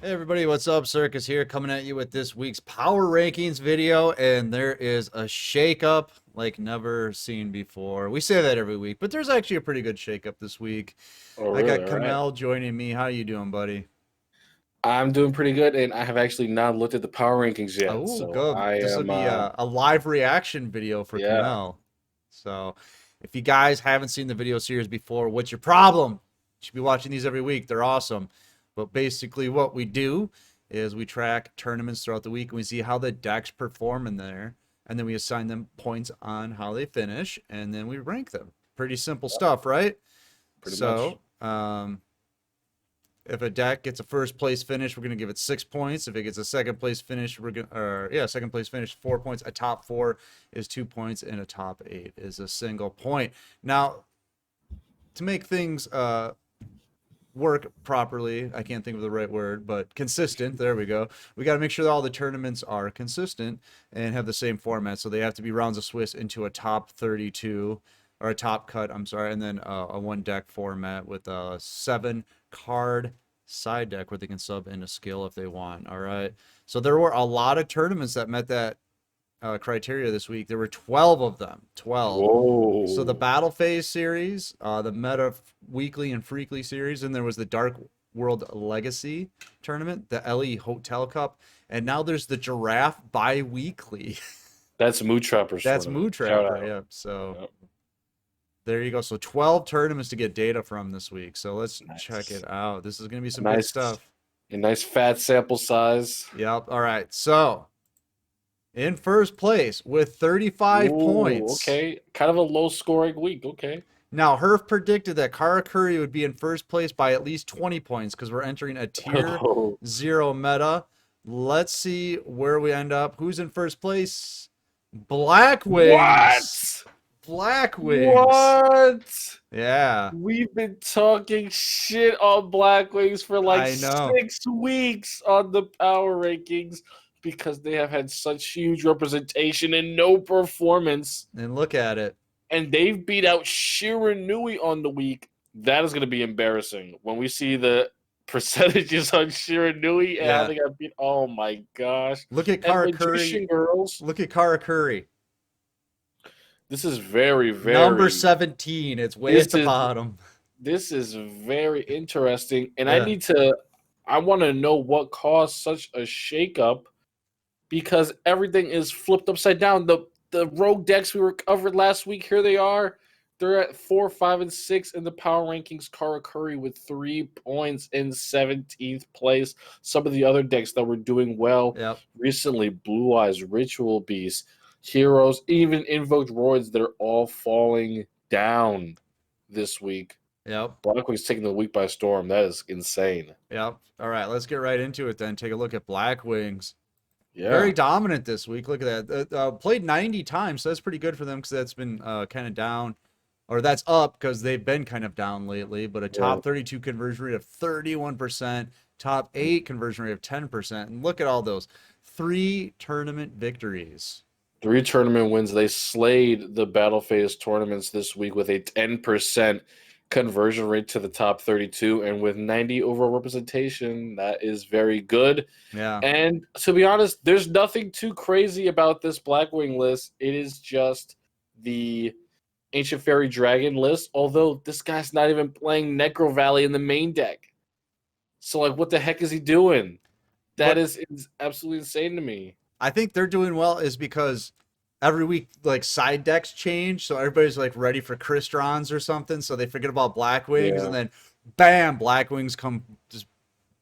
Hey everybody, what's up? Circus here coming at you with this week's Power Rankings video, and there is a shakeup like never seen before. We say that every week, but there's actually a pretty good shakeup this week. Oh, I really? got All right. Kamel joining me. How you doing, buddy? I'm doing pretty good, and I have actually not looked at the power rankings yet. Oh, So good. I This will am, be a live reaction video for yeah. Kamel. So if you guys haven't seen the video series before, what's your problem? You should be watching these every week. They're awesome. But basically what we do is we track tournaments throughout the week and we see how the decks perform in there. And then we assign them points on how they finish, and then we rank them. Pretty simple stuff, right? Pretty much. So, if a deck gets a first place finish, we're gonna give it 6 points. If it gets a second place finish, we're gonna, second place finish, 4 points. A top four is 2 points, and a top eight is a single point. Now, to make things work properly, I can't think of the right word, but consistent. There we go. We got to make sure that all the tournaments are consistent and have the same format. So they have to be rounds of Swiss into a top 32 or a top cut. I'm sorry, and then a one deck format with a 7 card side deck where they can sub in a skill if they want. All right. So there were a lot of tournaments that met that criteria this week. There were 12 of them. 12. So the Whoa. Battle Phase series, the Meta Weekly and Freakly series, and there was the Dark World Legacy tournament, the LE Hotel Cup, and now there's the Giraffe Bi-Weekly. That's Mood Trappers That's tournament. Moo Shout Trapper, out. yep. So Yep. there you go. So 12 tournaments to get data from this week. So let's check Nice. it out. This is going to be A some good nice, stuff. a nice fat sample size. Yep. All right. So in first place with 35 Ooh, points. okay. Kind of a low scoring week. Okay. Now, Herf predicted that Karakuri would be in first place by at least 20 points because we're entering a tier Oh, 0 meta. Let's see where we end up. Who's in first place? Black Wings. what? Black Wings. What? Yeah, We've been talking shit on Black Wings for like I know. 6 weeks on the power rankings because they have had such huge representation and no performance. And look at it. And they've beat out Shiranui on the week. That is going to be embarrassing when we see the percentages on Shiranui and how Yeah. they got beat. Oh my gosh. Look at And Karakuri. Magician Girls, Look at Karakuri. this is very, Number very. 17. It's way This at the is bottom. this is very interesting, and Yeah. I want to know what caused such a shakeup because everything is flipped upside down. The rogue decks we were covered last week, here they are. They're at 4, 5, and 6 in the power rankings. Karakuri with 3 points in 17th place. Some of the other decks that were doing well Yep. recently, Blue Eyes, Ritual Beast, Heroes, even Invoked Roids, they're all falling down this week. Yep. Blackwing's taking the week by storm. That is insane. Yep. All right, let's get right into it then. Take a look at Black Wings. Very Yeah. dominant this week. Look at that. Played 90 times, so that's pretty good for them because that's been kind of down, or that's up because they've been kind of down lately. But a Yeah. top 32 conversion rate of 31%, top 8 conversion rate of 10%. And look at all those 3 tournament victories. 3 tournament wins. They slayed the battle phase tournaments this week with a 10% conversion rate to the top 32. And with 90 overall representation, that is very good. Yeah. And to be honest, there's nothing too crazy about this Blackwing list. It is just the Ancient Fairy Dragon list, although this guy's not even playing Necro Valley in the main deck. So, like, what the heck is he doing? That But is absolutely insane to me. I think they're doing well is because every week like side decks change, so everybody's like ready for Kristrons or something, so they forget about Black Wings, Yeah. and then bam, Black Wings come just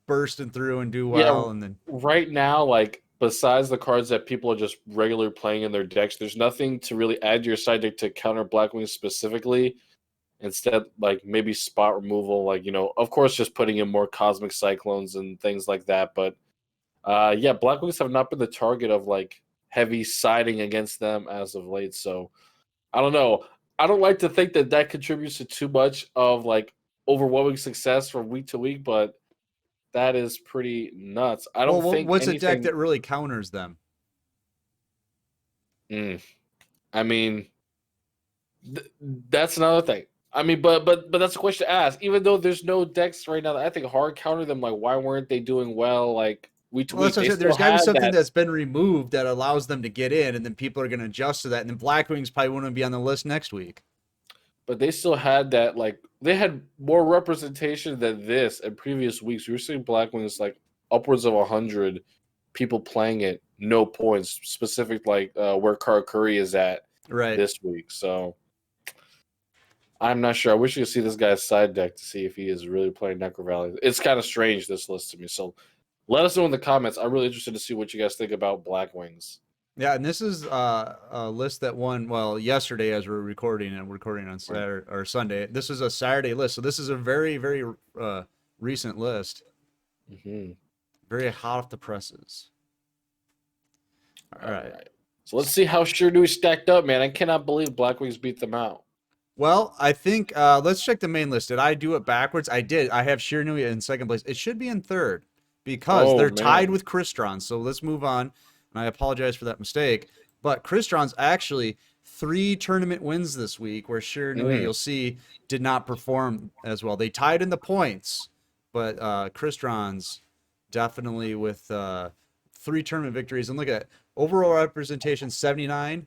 bursting through and do Yeah, well, and then right now, like, besides the cards that people are just regularly playing in their decks, there's nothing to really add to your side deck to counter Blackwing specifically. Instead, like, maybe spot removal, like, of course, just putting in more Cosmic Cyclones and things like that. But yeah, Blackwings have not been the target of, like, heavy siding against them as of late. So I don't know. I don't like to think that that contributes to too much of, like, overwhelming success from week to week, but that is pretty nuts. I well, don't think what's a deck anything. that really counters them? Mm, I mean, that's another thing. I mean, but that's a question to ask. Even though there's no decks right now that I think hard counter them, like why weren't they doing well like week to Well, that's week? what I They said. still There's got to be had something that, that's been removed that allows them to get in, and then people are going to adjust to that. And then Blackwings probably wouldn't be on the list next week. but they still had that. Like they had more representation than this in previous weeks. We were seeing Black Wings like upwards of 100 people playing it, no points. Specific like where Karakuri is at Right. this week. So I'm not sure. I wish you could see this guy's side deck to see if he is really playing Necro Valley. It's kind of strange, this list to me. So let us know in the comments. I'm really interested to see what you guys think about Black Wings. Yeah, and this is a list that won yesterday as we're recording, and we're recording on Right. Saturday or Sunday. This is a Saturday list, so this is a very recent list, Mm-hmm. very hot off the presses. All right. So let's see how Shiranui stacked up, man. I cannot believe Black Wings beat them out. Well, I think let's check the main list. Did I do it backwards? I did. I have Shiranui in second place. It should be in third because Oh they're tied man. with Crystron. So let's move on. And I apologize for that mistake. But Crystron's actually 3 tournament wins this week, where Shiranui, you'll see, did not perform as well. They tied in the points, but Crystron's definitely with 3 tournament victories. And look at overall representation 79,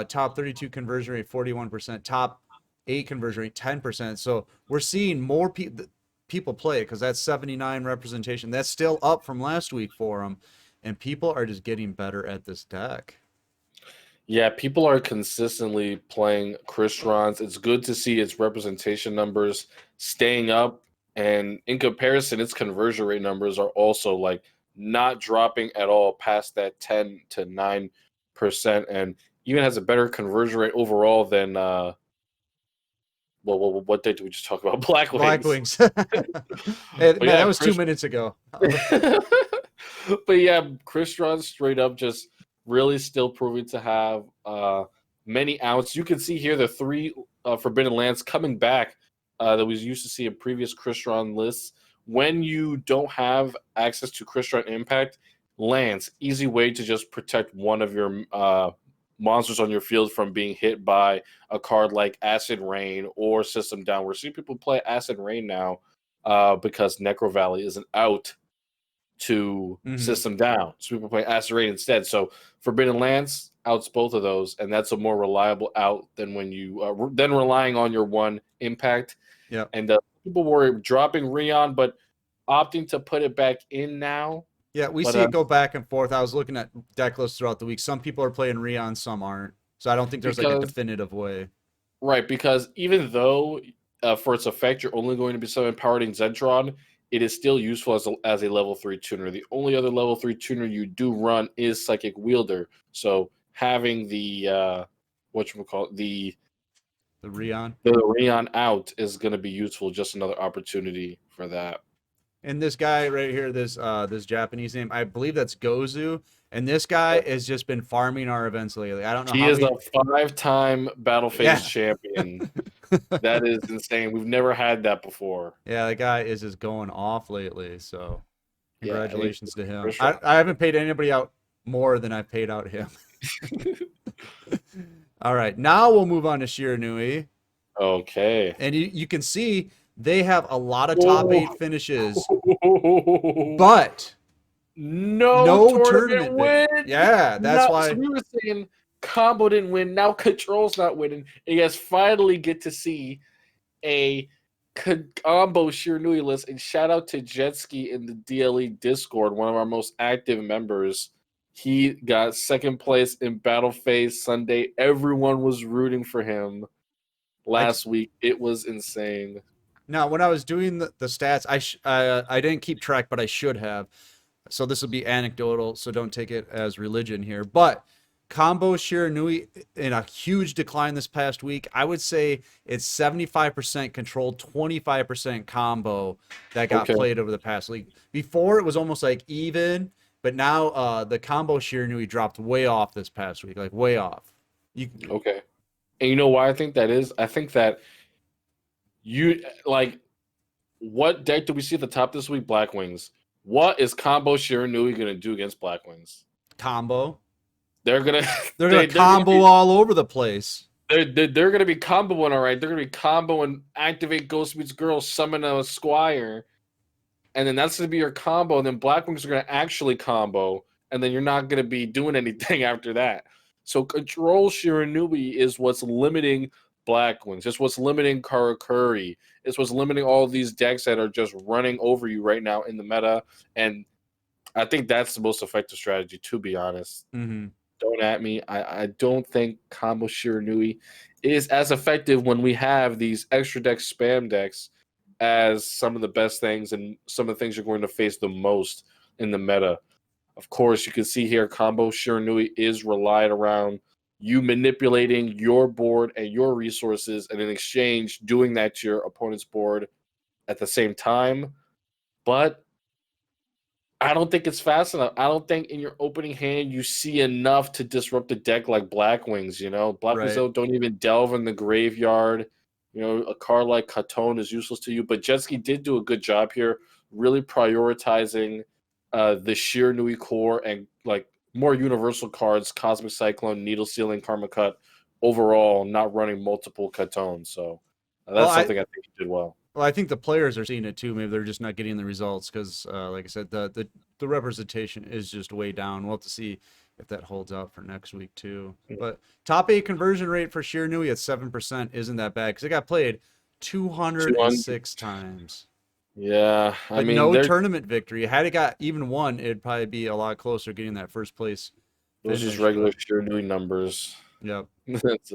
top 32 conversion rate 41%, top 8 conversion rate 10%. So we're seeing more people play it because that's 79 representation. That's still up from last week for them, and people are just getting better at this deck. Yeah, people are consistently playing Crystron's. It's good to see its representation numbers staying up, and in comparison, its conversion rate numbers are also like not dropping at all past that 10 to 9%, and even has a better conversion rate overall than well, what day did we just talk about? Black Black Wings. Wings. Hey, man, But yeah, that was 2 minutes ago. but yeah, Crystron straight up just really still proving to have many outs. You can see here the 3 Forbidden Lands coming back that we used to see in previous Crystron lists. When you don't have access to Crystron Impact, lands, easy way to just protect one of your monsters on your field from being hit by a card like Acid Rain or System Down. We're seeing people play Acid Rain now because Necro Valley is an out to System Down. So people play Acid Rain instead. So Forbidden Lands outs both of those, and that's a more reliable out than when you then relying on your one impact. Yeah. And people were dropping Rion, but opting to put it back in now. Yeah, we But, see it go back and forth. I was looking at deck lists throughout the week. Some people are playing Rion, some aren't. So I don't think there's like a definitive way. Right, because even though for its effect you're only going to be summon Powering Zentron, it is still useful as a level 3 tuner. The only other level 3 tuner you do run is Psychic Wielder. So having the whatchamacallit, the Rion out is going to be useful. Just another opportunity for that. And this guy right here, this Japanese name, I believe that's Gozu. And this guy has just been farming our events lately. I don't know He how is a 5-time battle phase champion. That is insane. We've never had that before. Yeah, the guy is just going off lately. So congratulations to him. Sure. I haven't paid anybody out more than I've paid out him. All right, now we'll move on to Shiranui. Okay. And you can see they have a lot of top 8 finishes, but no tournament win. Yeah, that's why. So we were saying Combo didn't win. Now Control's not winning. And you guys finally get to see a Combo Shiranui list. And shout out to Jetski in the DLE Discord, one of our most active members. He got second place in Battle Phase Sunday. Everyone was rooting for him last week. It was insane. Now, when I was doing the stats, I didn't keep track, but I should have. So this will be anecdotal, so don't take it as religion here. But Combo Shiranui in a huge decline this past week. I would say it's 75% control, 25% combo that got played over the past week. Before it was almost like even, but now the Combo Shiranui dropped way off this past week, like way off. Okay. And you know why I think that is? I think that what deck do we see at the top this week? Black Wings. What is Combo Shiranui going to do against Black Wings? Combo. They're gonna combo all over the place. They're going to be comboing, all right. They're going to be comboing, activate Ghost Meets Girl, summon a Squire, and then that's going to be your combo. And then Black Wings are going to actually combo, and then you're not going to be doing anything after that. So control Shiranui is what's limiting Black Wings. It's what's limiting Karakuri. It's what's limiting all of these decks that are just running over you right now in the meta. And I think that's the most effective strategy, to be honest. Mm-hmm. Don't at me. I don't think combo Shiranui is as effective when we have these extra deck spam decks as some of the best things and some of the things you're going to face the most in the meta. Of course, you can see here combo Shiranui is relied around you manipulating your board and your resources, and in exchange doing that to your opponent's board at the same time. But I don't think it's fast enough. I don't think in your opening hand you see enough to disrupt the deck like Black Wings. Black Wings Right. don't even delve in the graveyard. A card like Katon is useless to you. But Jetski did do a good job here, really prioritizing the sheer Nui core and like more universal cards, Cosmic Cyclone, Needle Sealing, Karma Cut, overall not running multiple Katons. So Well, that's something I think he did well. I think the players are seeing it too. Maybe they're just not getting the results because, like I said, the representation is just way down. We'll have to see if that holds out for next week too. But top 8 conversion rate for Shiranui at 7% isn't that bad because it got played 200. 206 times. Yeah, I But mean, no tournament victory. Had it got even one, it'd probably be a lot closer getting that first place those just finish. regular But Shiranui numbers. yep. That's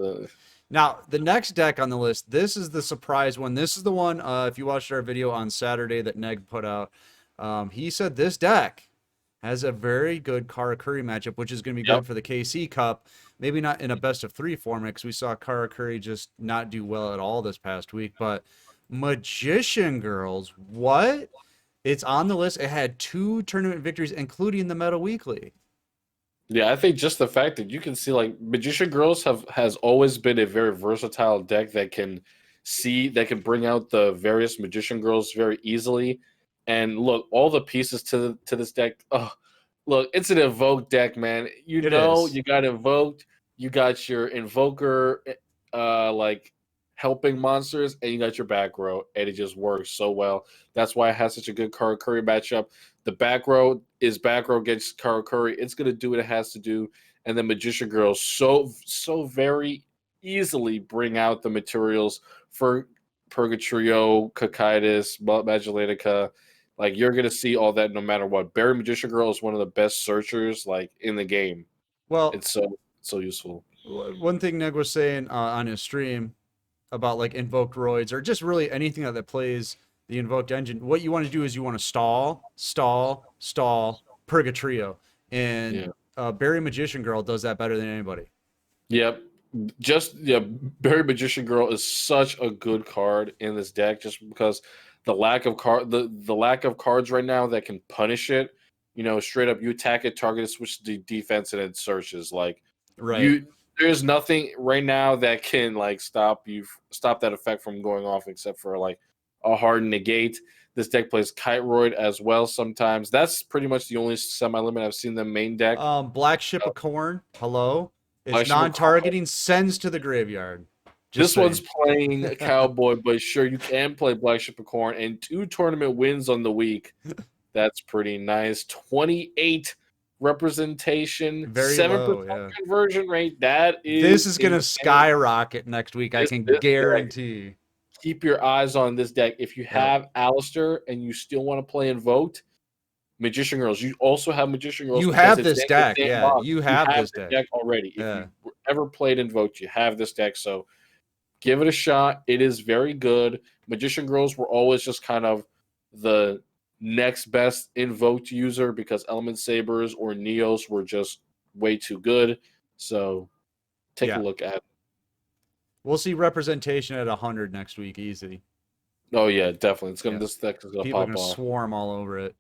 Now, the next deck on the list, this is the surprise one. This is the one, if you watched our video on Saturday that Neg put out, he said this deck has a very good Karakuri matchup, which is going to be yep. good for the KC Cup. Maybe not in a best of 3 format because we saw Karakuri just not do well at all this past week. But Magician Girls, what? It's on the list. It had 2 tournament victories, including the Meta Weekly. Yeah, I think just the fact that you can see like Magician Girls has always been a very versatile deck that can bring out the various Magician Girls very easily. And look, all the pieces to this deck. Oh, look, it's an Evoke deck, man. It is. You got Invoked, you got your Invoker, like helping monsters, and you got your back row, and it just works so well. That's why it has such a good Karakuri matchup. The back row is back row against Karakuri. It's gonna do what it has to do, and then Magician Girls so very easily bring out the materials for Purgatrio, Cocytus, Magiletica. Like you're gonna see all that no matter what. Barry Magician Girl is one of the best searchers like in the game. Well, It's so useful. one thing Neg was saying on his stream about like invoked roids or just really anything that plays the invoked engine. What you want to do is you want to stall Purgatrio, Yeah. and Barry Magician Girl does that better than anybody. Yep. Barry Magician Girl is such a good card in this deck just because the lack of cards right now that can punish it. Straight up you attack it, target it, switch to defense, and it searches. Like Right. you there's nothing right now that can like stop that effect from going off except for like a hard negate. This deck plays Kite Roid as well sometimes. That's pretty much the only semi-limit I've seen the main deck. Black Ship of Corn. Hello. It's Black non-targeting. Sends to the graveyard. Just This one's saying. playing Cowboy, but sure, you can play Black Ship of Corn and 2 tournament wins on the week. That's pretty nice. 28 representation, Very 7% low. Yeah. conversion rate. That This is gonna insane. skyrocket next week. I can This deck, guarantee. keep your eyes on this deck. If you Yep. have Alistair and you still want to play Invoked, Magician Girls. You also have Magician Girls. You Because have it's this in the deck. Yeah. sandbox. You You have have this the deck. deck already. If Yeah. you ever played Invoked, you have this deck. So give it a shot. It is very good. Magician Girls were always just kind of the next best invoked user because Element Sabers or Neos were just way too good. So take a Yeah. look at it. We'll see representation at 100 next week. Easy. Oh yeah, definitely. Yeah. This deck is gonna People are pop going to off. swarm all over it.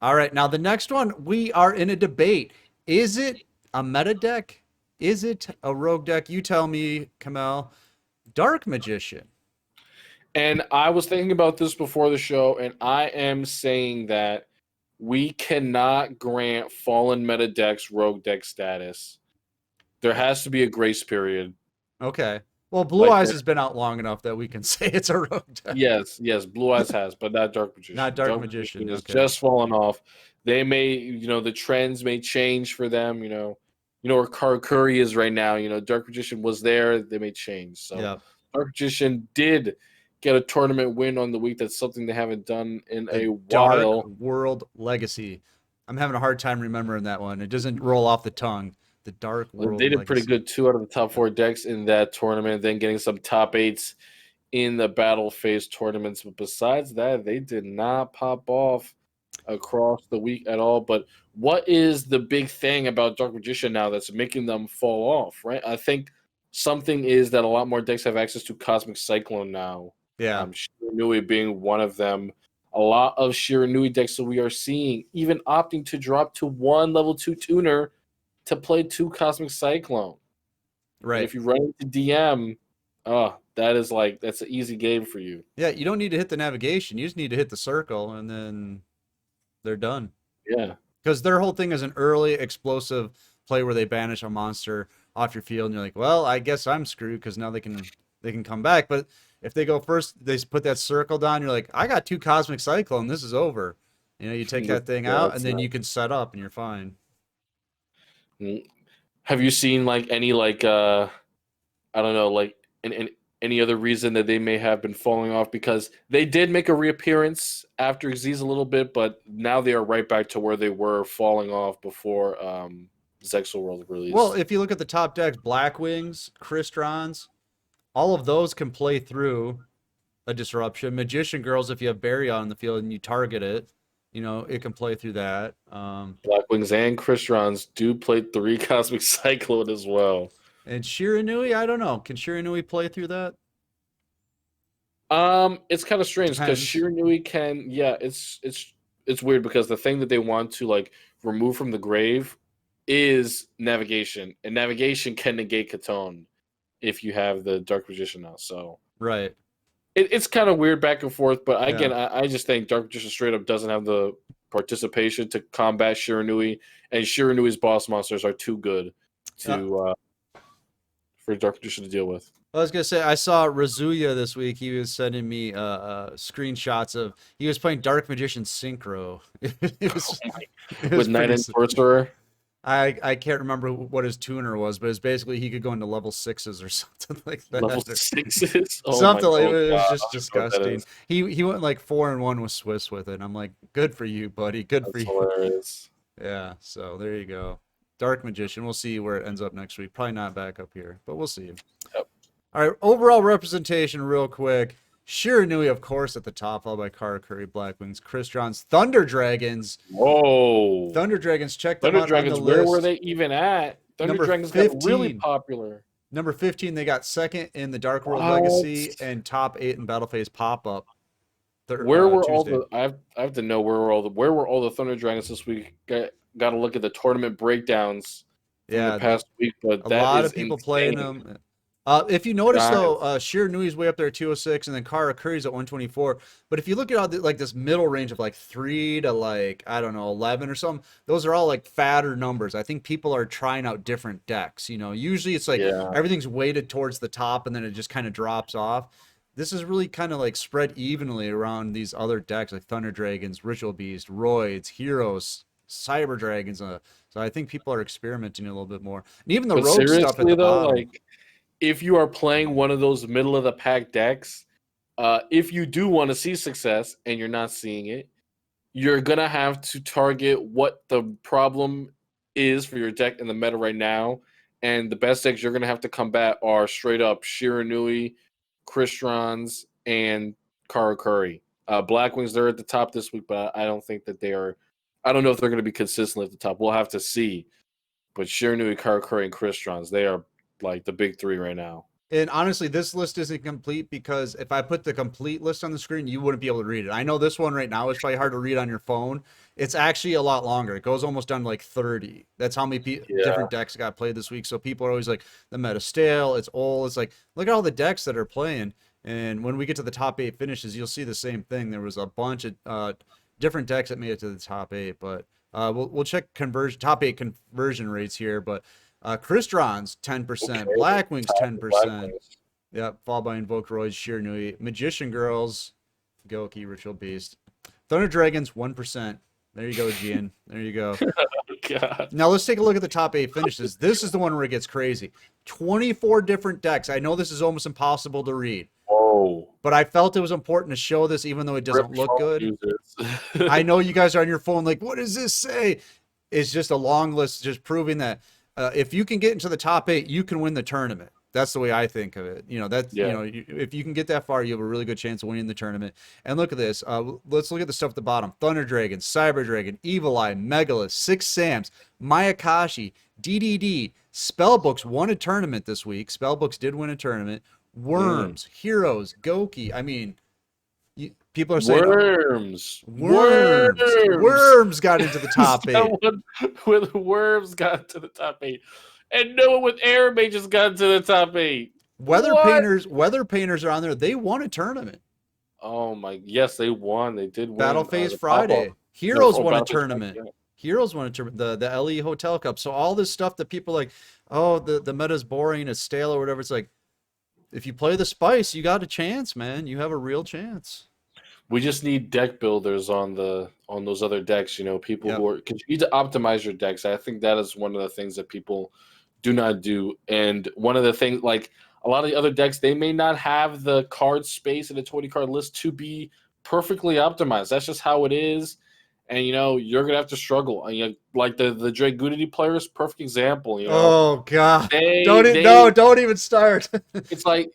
All right. Now, the next one, we are in a debate. Is it a meta deck? Is it a rogue deck? You tell me, Kamel. Dark Magician. And I was thinking about this before the show, and I am saying that we cannot grant fallen meta decks rogue deck status. There has to be a grace period. Okay. Well, Blue Like Eyes the has been out long enough that we can say it's a rogue deck. yes, Blue Eyes has, but not Dark Not Magician. Dark Dark Magician. Magician is Okay. just falling off. They may, the trends may change for them. Where Curry is right now. Dark Magician was there. They may change. So Yeah. Dark Magician did get a tournament win on the week. That's something they haven't done in The a Dark while. World Legacy. I'm having a hard time remembering that one. It doesn't roll off the tongue. The Dark World They did pretty Legacy. good. 2 out of the top Yeah. 4 decks in that tournament. Then getting some top eights in the battle phase tournaments. But besides that, they did not pop off across the week at all. But what is the big thing about Dark Magician now that's making them fall off, right? I think something is that a lot more decks have access to Cosmic Cyclone now. Yeah. Shiranui being one of them. A lot of Shiranui decks that we are seeing even opting to drop to 1 level 2 tuner to play 2 Cosmic Cyclone. And Right. if you run into DM, that's an easy game for you. Yeah. You don't need to hit the navigation. You just need to hit the circle, and then they're done. Yeah. Because their whole thing is an early explosive play where they banish a monster off your field, and you're like, well, I guess I'm screwed because now they can come back. But if they go first, they put that circle down. You're like, I got 2 Cosmic Cyclone. This is over. You take that thing Yeah, out, and that's then nice. you can set up, and you're fine. Mm. Have you seen like any I don't know like in any other reason that they may have been falling off because they did make a reappearance after Xyz a little bit, but now they are right back to where they were falling off before Zexal World Well, released. if you look at the top decks, Blackwings, Kristrons, all of those can play through a disruption. Magician Girls, if you have Barry on the field and you target it, it can play through that. Blackwings and Kristrons do play 3 Cosmic Cyclone as well. And Shiranui, I don't know. Can Shiranui play through that? It's kind of strange because Depends. Shiranui can, yeah, it's weird because the thing that they want to like remove from the grave is navigation, and navigation can negate Katone if you have the Dark Magician now. So Right. it's kind of weird back and forth, but Yeah. again, I just think Dark Magician straight up doesn't have the participation to combat Shiranui, and Shiranui's boss monsters are too good Uh, to for Dark Magician to deal with. I was gonna say I saw Razuya this week. He was sending me screenshots of he was playing Dark Magician Synchro. it Oh was my! it With was Night pretty. Enforcer. I can't remember what his tuner was, but it's basically he could go into level 6s or something like Level that. sixes. Oh my! Something like it Oh was god! just I don't know what that disgusting. is. He went like 4-1 with Swiss with it. I'm like, good for you, buddy. Good for That's you. hilarious. Yeah. So there you go. Dark Magician. We'll see where it ends up next week. Probably not back up here, but we'll see. Yep. All right, overall representation, real quick. Shiranui, of course, at the top, followed by Karakuri, Blackwings, Crystron's, Thunder Dragons. Whoa! Thunder Dragons, check them Thunder out on the Dragons. Where were list. they even at? Thunder Number Dragons got really 15. popular. Number 15, they got second in the Dark World What? Legacy and top 8 in Battle Phase pop up Where were all Tuesday. the? I have to know where were all the Thunder Dragons this week? Got to look at the tournament breakdowns from the Yeah, past week, but a that lot is of people playing insane, them. If you notice though, guys. Shiranui's way up there at 206, and then Karakuri's at 124. But if you look at all like this middle range of like 3 to like I don't know 11 or something, those are all like fatter numbers. I think people are trying out different decks. Usually it's like Yeah, everything's weighted towards the top, and then it just kind of drops off. This is really kind of like spread evenly around these other decks like Thunder Dragons, Ritual Beast, Roids, Heroes, Cyber Dragons. So I think people are experimenting a little bit more, and even the but rogue stuff at seriously the though, bottom. like if you are playing one of those middle of the pack decks, if you do want to see success and you're not seeing it, you're gonna have to target what the problem is for your deck in the meta right now. And the best decks you're gonna have to combat are straight up Shiranui, Kristrons, and Karakuri. Blackwings, they're at the top this week, but I don't think that they are. I don't know if they're going to be consistent at the top. We'll have to see. But Shiranui, Karakuri, and Kristrons, they are like the big 3 right now. And honestly, this list isn't complete because if I put the complete list on the screen, you wouldn't be able to read it. I know this one right now is probably hard to read on your phone. It's actually a lot longer. It goes almost down to like 30. That's how many Yeah, different decks got played this week. So people are always like, the meta stale, it's old. It's like, look at all the decks that are playing. And when we get to the top 8 finishes, you'll see the same thing. There was a bunch of different decks that made it to the top 8. But we'll check conversion top 8 conversion rates here. But Crystron's 10%, Okay. Blackwing's Top of Black 10%. Wings. Yep, followed by Invocroids, Shiranui, Magician Girls, Goki, Ritual Beast. Thunder Dragons, 1%. There you go, Gian. There you go. God. Now let's take a look at the top 8 finishes. This is the one where it gets crazy. 24 different decks. I know this is almost impossible to read, Whoa. but I felt it was important to show this even though it doesn't Rip look phone good. users. I know you guys are on your phone like, what does this say? It's just a long list just proving that if you can get into the top 8, you can win the tournament. That's the way I think of it. That's Yeah. if you can get that far, you have a really good chance of winning the tournament. And look at this. Let's look at the stuff at the bottom: Thunder Dragon, Cyber Dragon, Evil Eye, Megalith, Six Sams, Mayakashi, DDD. Spellbooks won a tournament this week. Spellbooks did win a tournament. Worms, Heroes, Goki. I mean, people are saying Worms. Worms got into the top 8. Someone with worms got to the top 8. And no one with air mages got to the top 8. Weather What? painters are on there. They won a tournament. Oh my! Yes, they won. They did win. Battle Phase The Friday. pop-up. Heroes Oh, won a Battle Phase tournament. Friday, Heroes won a tournament. The LE Hotel Cup. So all this stuff that people like, oh, the meta's boring, it's stale or whatever. It's like, if you play the spice, you got a chance, man. You have a real chance. We just need deck builders on those other decks. People Yep. who are, because you need to optimize your decks. I think that is one of the things that people do not do. And one of the things, like a lot of the other decks, they may not have the card space in the 20 card list to be perfectly optimized. That's just how it is. And you're gonna have to struggle. And, like the Dragunity players, perfect example. Oh God! They Don't even start. it's like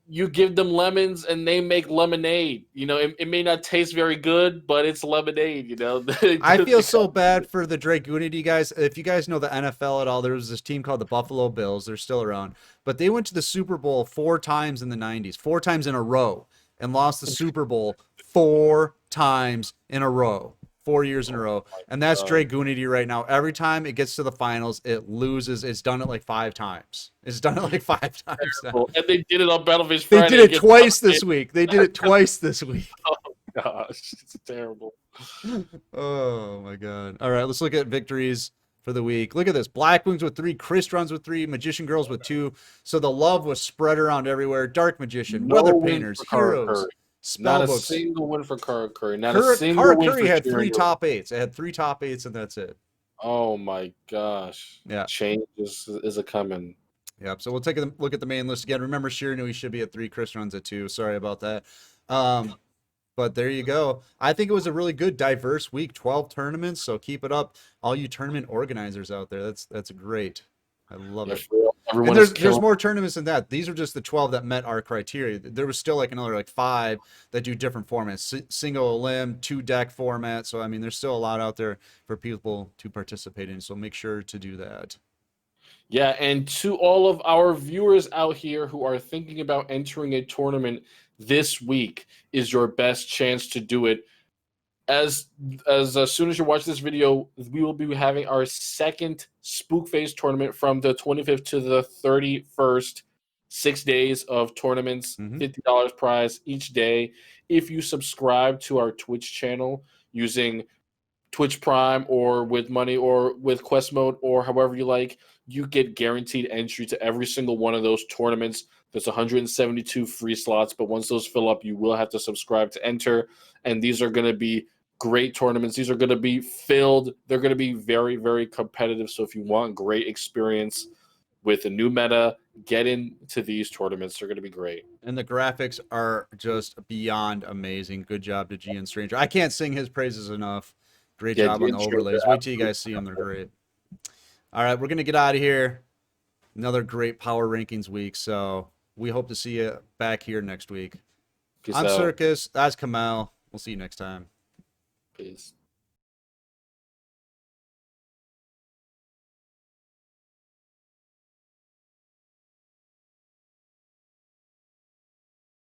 you give them lemons and they make lemonade. It may not taste very good, but it's lemonade. I feel so bad for the Dragunity guys. If you guys know the NFL at all, there was this team called the Buffalo Bills. They're still around, but they went to the Super Bowl 4 times in the 90s, 4 times in a row, and lost the Super Bowl 4 times in a row. 4 years in a row. And that's Dragunity right now. Every time it gets to the finals, it loses. It's done it like 5 times. It's done it like 5 times now. And they did it on Battlefield They Friday. did it twice this week. They did it twice this week. Oh gosh, it's terrible. Oh my God. All right, let's look at victories for the week. Look at this. Blackwings with 3, Crystron's with 3, Magician Girls with 2. So the love was spread around everywhere. Dark Magician, No Weather win Painters, for Kara Heroes, Curry. Not a Spellbooks. single win for Kara Curry. Not a single Kara win Curry for had 3 Shiranui. top 8s. It had 3 top 8s, and that's it. Oh my gosh. Yeah. Change is a coming. Yep. So we'll take a look at the main list again. Remember, Shiranui should be at 3, Crystron's at 2. Sorry about that. But there you go. I think it was a really good, diverse week. 12 tournaments. So keep it up, all you tournament organizers out there. That's great. I love it. Everyone And there's more tournaments than that. These are just the 12 that met our criteria. There was still like another 5 that do different formats, single limb, 2 deck format. So I mean, there's still a lot out there for people to participate in. So make sure to do that. Yeah, and to all of our viewers out here who are thinking about entering a tournament this week is your best chance to do it. As soon as you watch this video, we will be having our second Spook Phase tournament from the 25th to the 31st. 6 days of tournaments, $50 prize each day. If you subscribe to our Twitch channel using Twitch Prime or with money or with Quest Mode or however you like, you get guaranteed entry to every single one of those tournaments. There's 172 free slots, but once those fill up, you will have to subscribe to enter. And these are going to be great tournaments. These are going to be filled. They're going to be very, very competitive. So if you want great experience with a new meta, get into these tournaments. They're going to be great. And the graphics are just beyond amazing. Good job to GN Stranger. I can't sing his praises enough. Great job on the overlays. Wait till you guys see them. They're great. All right, we're going to get out of here. Another great power rankings week. So we hope to see you back here next week. I'm Circus. That's Kamal. We'll see you next time. Peace.